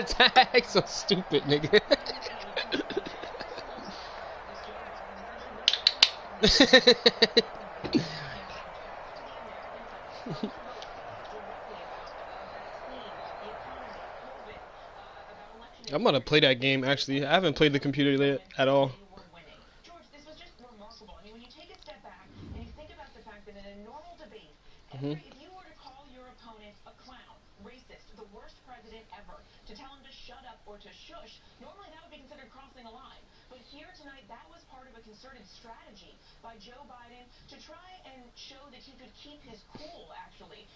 Tag's so stupid, nigga. I'm gonna play that game, actually. I haven't played the computer yet at all. If you were to call your opponent a clown, racist, the worst president ever, to tell him to shut up or to shush, normally that would be considered crossing a line. But here tonight, that was part of a concerted strategy by Joe Biden to try and show that he could keep his cool, actually.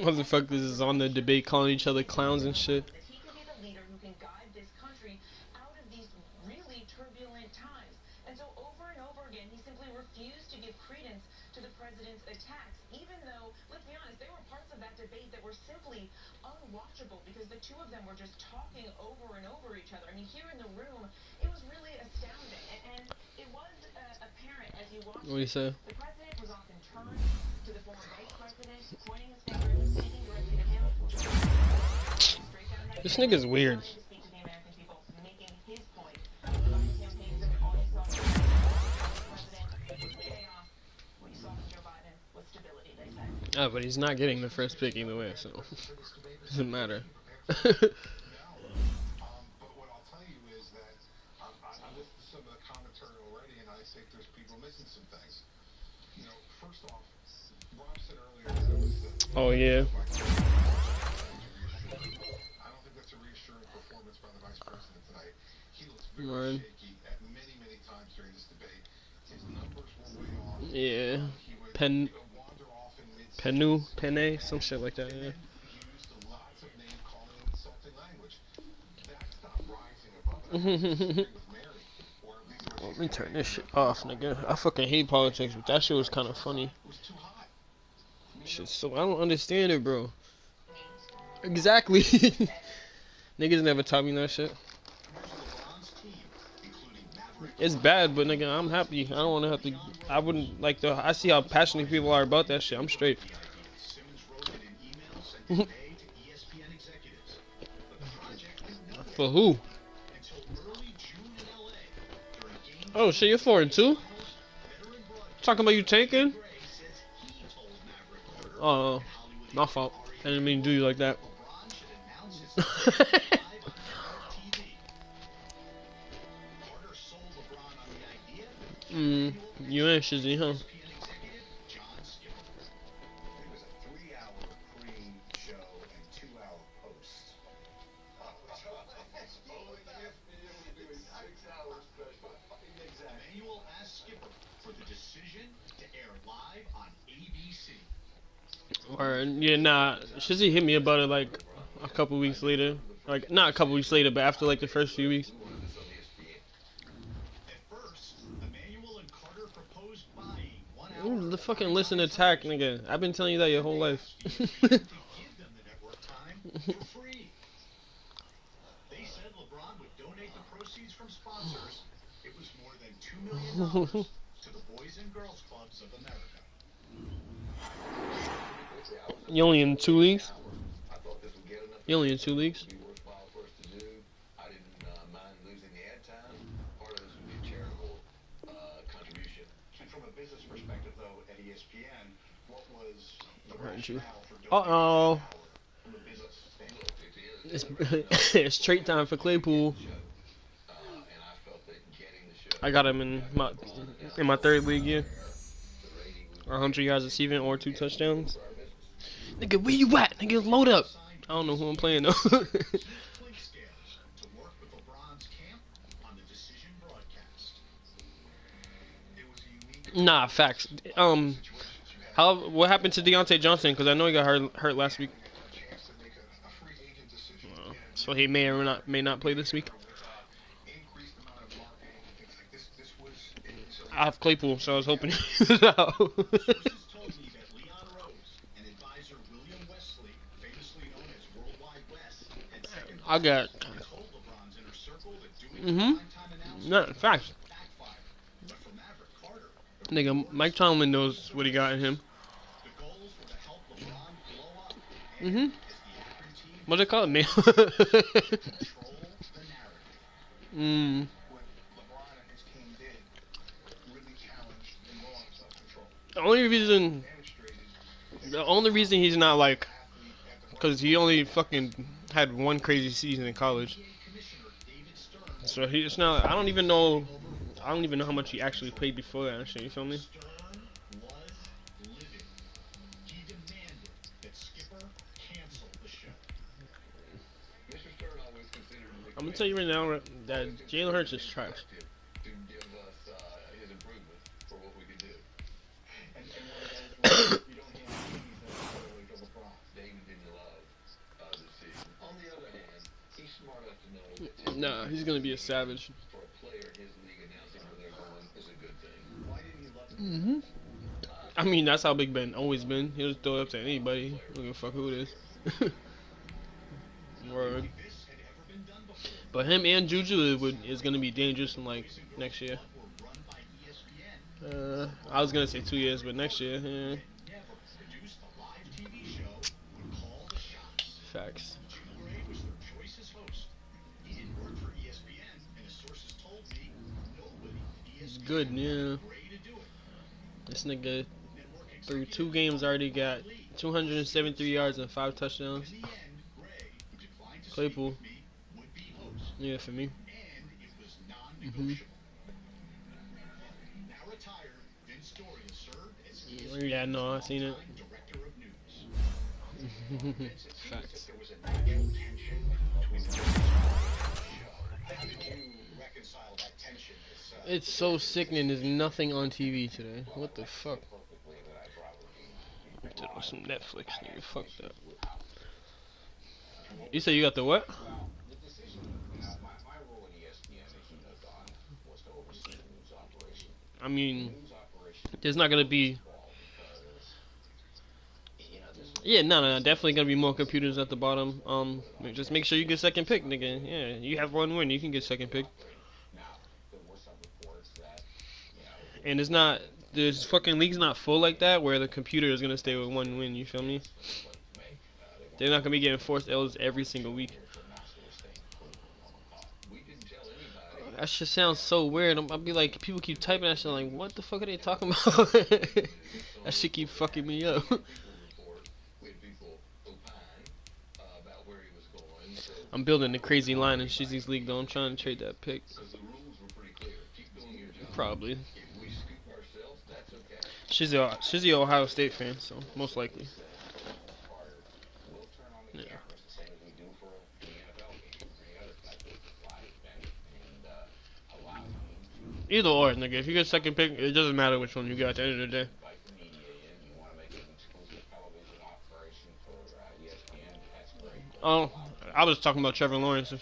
Motherfuckers is on the debate calling each other clowns and shit. That he could be the leader who can guide this country out of these really turbulent times. And so over and over again, he simply refused to give credence to the president's attacks, even though, let's be honest, there were parts of that debate that were simply unwatchable because the two of them were just talking over and over each other. I mean, here in the room, it was really astounding, and it was apparent as you watched. What do you say? The president was often turned to the former vice president, pointing his finger and speaking directly to him. This nigga's weird. Speak to the American people, making his point Ah, but he's not getting the first pick either way, so doesn't matter. But what I'll tell you is that I listened to some of the commentary already, and I think there's people missing some things. You know, first off, Rob said earlier that it was. Oh yeah. I don't think that's a reassuring performance by the vice president tonight. He looks very shaky at many, many times during this debate. His numbers were way off. Yeah. He would wander off in Penne, some shit like that. Yeah. He used lots of name calling and insulting language. That's not rising above it. Let me turn this shit off, nigga. I fucking hate politics, but that shit was kind of funny. Shit, so I don't understand it, bro. Exactly. Niggas never taught me that shit. It's bad, but nigga, I'm happy. I don't want to have to. I wouldn't like to. I see how passionate people are about that shit. I'm straight. For who? Oh shit, you're 4-2. Talking about you tanking? Oh, my fault. I didn't mean to do you like that. You and Shizzy, huh? Or yeah, nah. Shizzy hit me about it like a couple weeks later. Like not a couple weeks later, but after like the first few weeks. The fucking listen attack, nigga. I've been telling you that your whole life. You only in 2 leagues? You only in 2 leagues? Uh-oh. It's straight time for Claypool. I got him in my third league year. 100 yards receiving or 2 touchdowns. Nigga, where you at? Nigga, load up. I don't know who I'm playing though. Nah, facts. What happened to Deontay Johnson? Because I know he got hurt last week. So he may or may not play this week. I have Claypool, so I was hoping he was out. I got. No, facts. Nigga, Mike Tomlin knows what he got in him. What's it called? The only reason he's not like, because he only fucking had one crazy season in college. So it's not. I don't even know how much he actually played before that and shit. You feel me? I'm gonna tell you right now that Jalen Hurts is trash. Nah, he's gonna be a savage. I mean, that's how Big Ben always been. He'll just throw it up to anybody. Don't give a fuck who it is. Word. But him and Juju is gonna be dangerous in like next year. I was gonna say 2 years, but next year. Yeah. Facts. He's good, yeah. This nigga through 2 games already got 273 yards and 5 touchdowns. Claypool. Yeah, for me. Yeah, no, I seen it. Facts. It's so sickening. There's nothing on TV today. What the fuck? Did on some Netflix, nigga. Fuck that. You said you got the what? I mean, there's not gonna be. Yeah, no, definitely gonna be more computers at the bottom. Just make sure you get second pick, nigga. Yeah, you have one win, you can get second pick. And it's not, this fucking league's not full like that where the computer is gonna stay with one win. You feel me? They're not gonna be getting forced L's every single week. That shit sounds so weird. I'll be like, people keep typing that shit, like, what the fuck are they talking about? That shit keep fucking me up. I'm building a crazy line in Shizzy's league though. I'm trying to trade that pick. Probably. Shizzy Ohio State fan, so most likely. Yeah. Either or, nigga. If you get second pick, it doesn't matter which one you got at the end of the day. Oh, I was talking about Trevor Lawrence.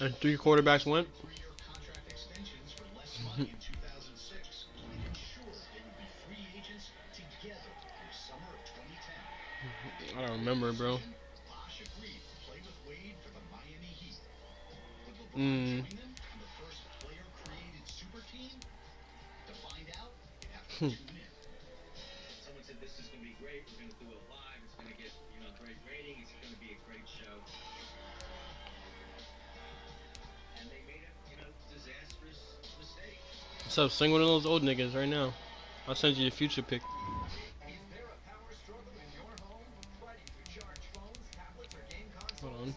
And 3 quarterbacks went. I don't remember, bro. What's up? Sing one of those old niggas right now. I'll send you the future pick. Hold on.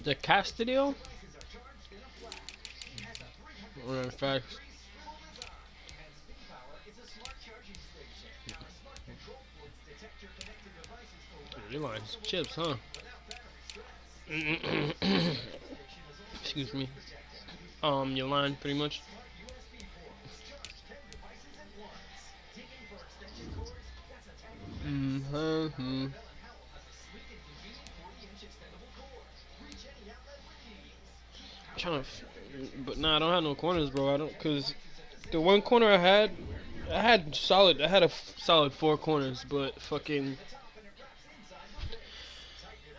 The Castillo? In fact. Your line's chips, huh? Excuse me. Your line, pretty much. Trying to, but nah, I don't have no corners, bro. I don't, cause the one corner I had a solid 4 corners, but fucking.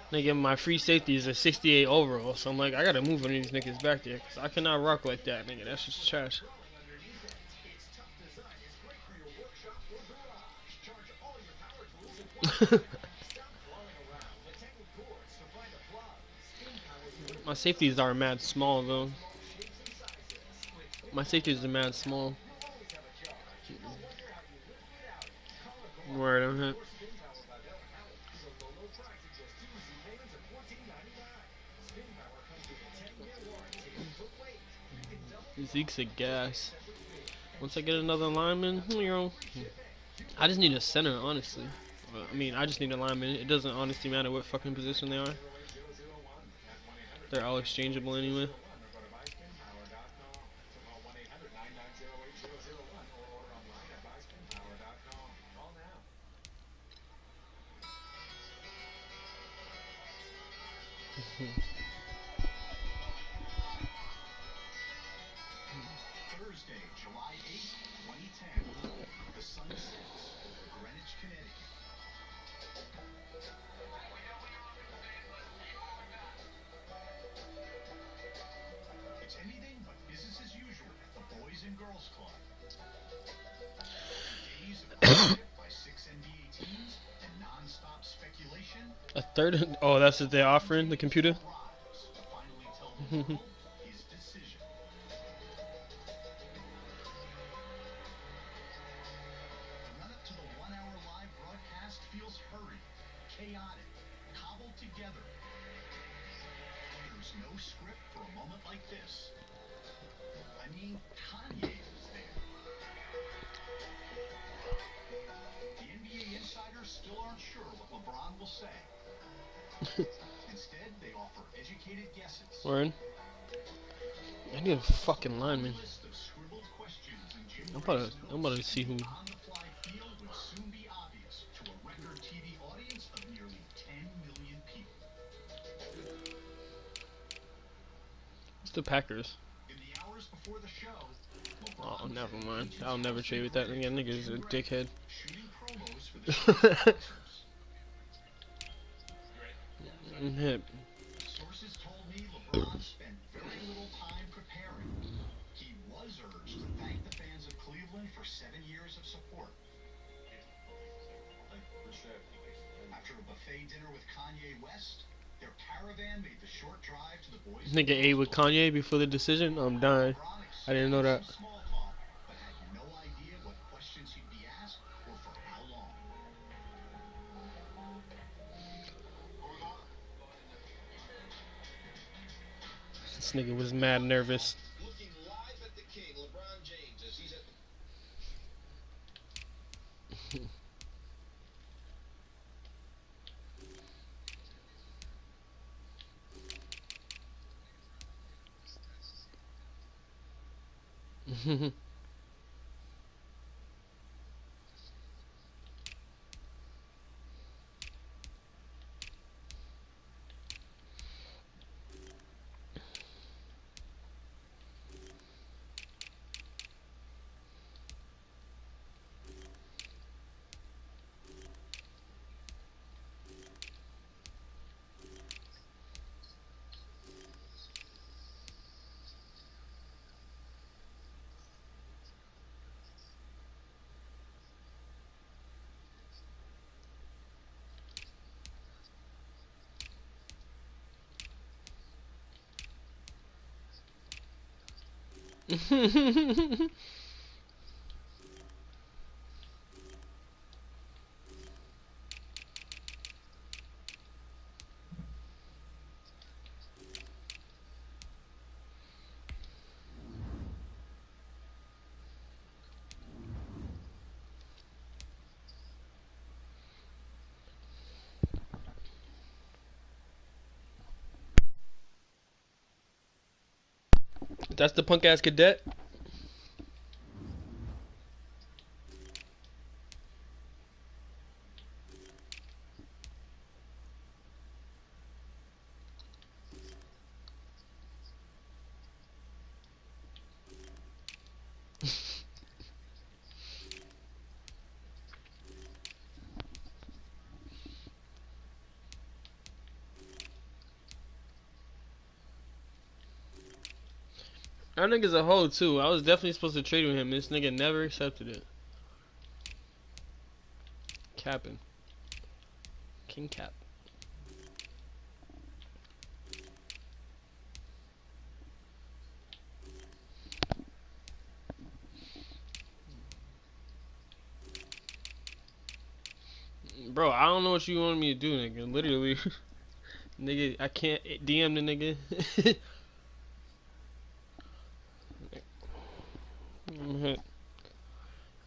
Nigga, my free safety is a 68 overall, so I'm like, I gotta move one of these niggas back there, cause I cannot rock like that, nigga. That's just trash. My safeties are mad small, though. My safeties are mad small. Word, I'm hit. Zeke's a gas. Once I get another lineman, you know, I just need a center, honestly. I mean, I just need a lineman. It doesn't honestly matter what fucking position they are. They're all exchangeable anyway. Thursday, July 8th, 2010. The sun sets. Greenwich, Connecticut. Third? Oh, that's what they're offering, the computer? No script for a moment like this. I mean, Kanye was there. The NBA insiders still aren't sure what LeBron will say. Instead, they offer educated guesses. Word. I need a fucking lineman. I'm about to see who. On-the-fly feel would soon be obvious to a record TV audience of nearly 10 million people. It's the Packers. In the hours before the show, Oh, never mind. I'll never trade with that nigga. Nigga's a dickhead. shooting promos for the show. Hip. Sources told me LeBron spent very little time preparing. He was urged to thank the fans of Cleveland for 7 years of support. After a buffet dinner with Kanye West, their caravan made the short drive to the boys. Nigga ate with Kanye before the decision? I'm dying. I didn't know that. Small talk, but had no idea what questions he'd be asked or for how long. This nigga was mad nervous. Looking live at the king, LeBron James, as he's at That's the punk ass cadet. That nigga's a hoe too. I was definitely supposed to trade with him. This nigga never accepted it. Capping. King Cap. Bro, I don't know what you want me to do, nigga. Literally. Nigga, I can't DM the nigga.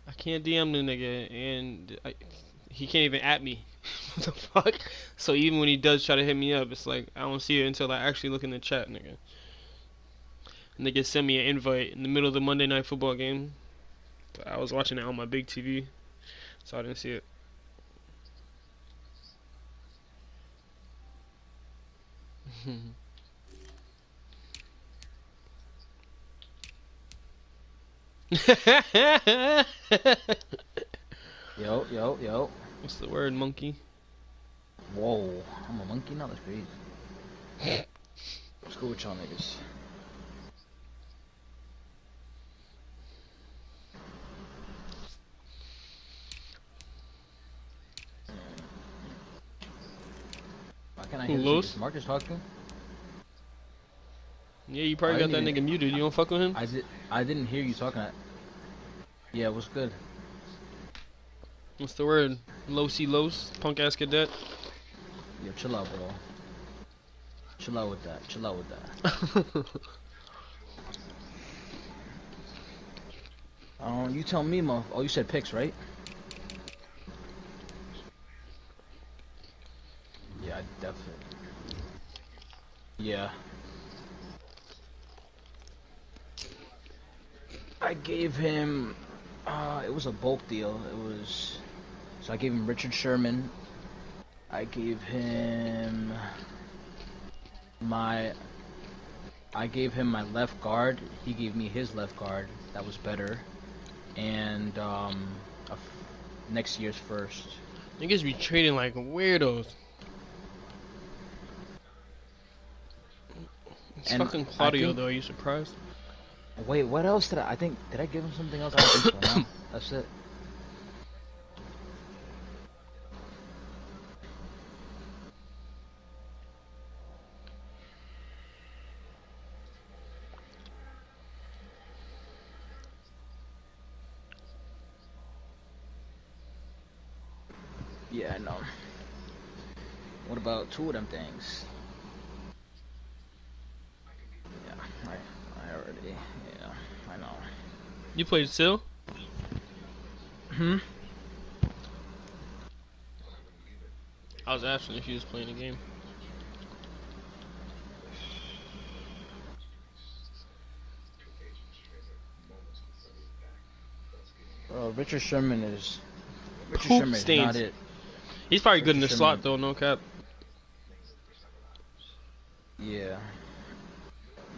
I can't DM the nigga, and he can't even at me. What the fuck? So even when he does try to hit me up, it's like I don't see it until I actually look in the chat, nigga. Nigga sent me an invite in the middle of the Monday Night Football game. But I was watching it on my big TV, so I didn't see it. Yo. What's the word, monkey? Whoa, I'm a monkey now, that's crazy. What's good with y'all niggas? Can I Who, hear Los? this? Marcus talking? Yeah, you probably got that nigga muted. You don't fuck with him? I didn't hear you talking. Yeah, what's good? What's the word? Losey Los? Punk ass cadet? Yo, chill out, bro. Chill out with that. Chill out with that. You tell me, Mo. Oh, you said picks, right? Yeah, definitely. Yeah. I gave him. It was a bulk deal. It was. So I gave him Richard Sherman. I gave him my left guard. He gave me his left guard. That was better. And next year's first. Niggas be trading like weirdos. It's And fucking Claudio though, are you surprised? Wait, what else did I think? Did I give him something else? I don't think so. No, that's it. Yeah, I know. What about two of them things? Yeah, I already, yeah, I know. You played still? I was asking if you was playing the game. Richard Sherman is not it. He's probably good in the Sherman, slot though, no cap. Yeah.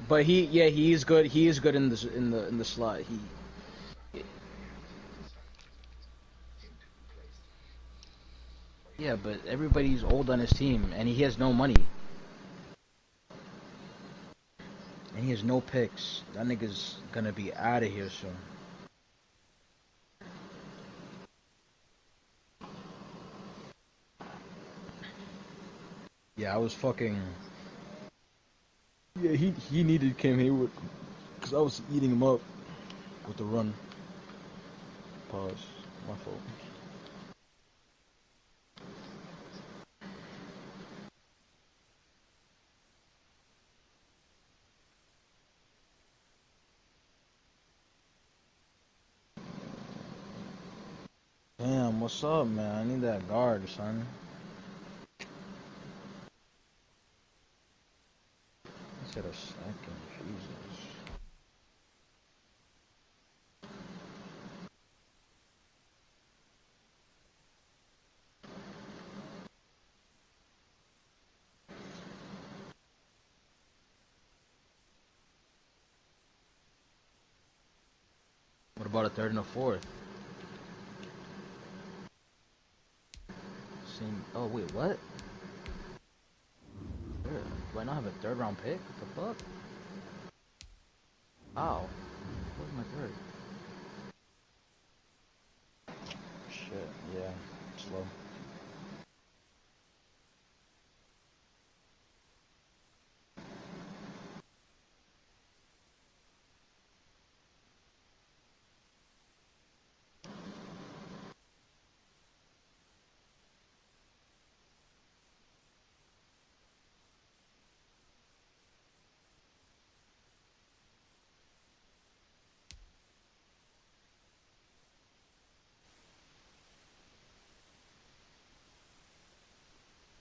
But he is good. He is good in the slot. Yeah, but everybody's old on his team, and he has no money, and he has no picks. That nigga's gonna be out of here soon. Yeah, I was fucking. Yeah, he needed Cam Hayward because I was eating him up with the run. Pause. My fault. Damn, what's up, man? I need that guard, son. I said a second, Jesus. What about a third and a fourth? Oh wait, what? Do I not have a third round pick? What the fuck? Ow. Where's my third? Shit, yeah. Slow.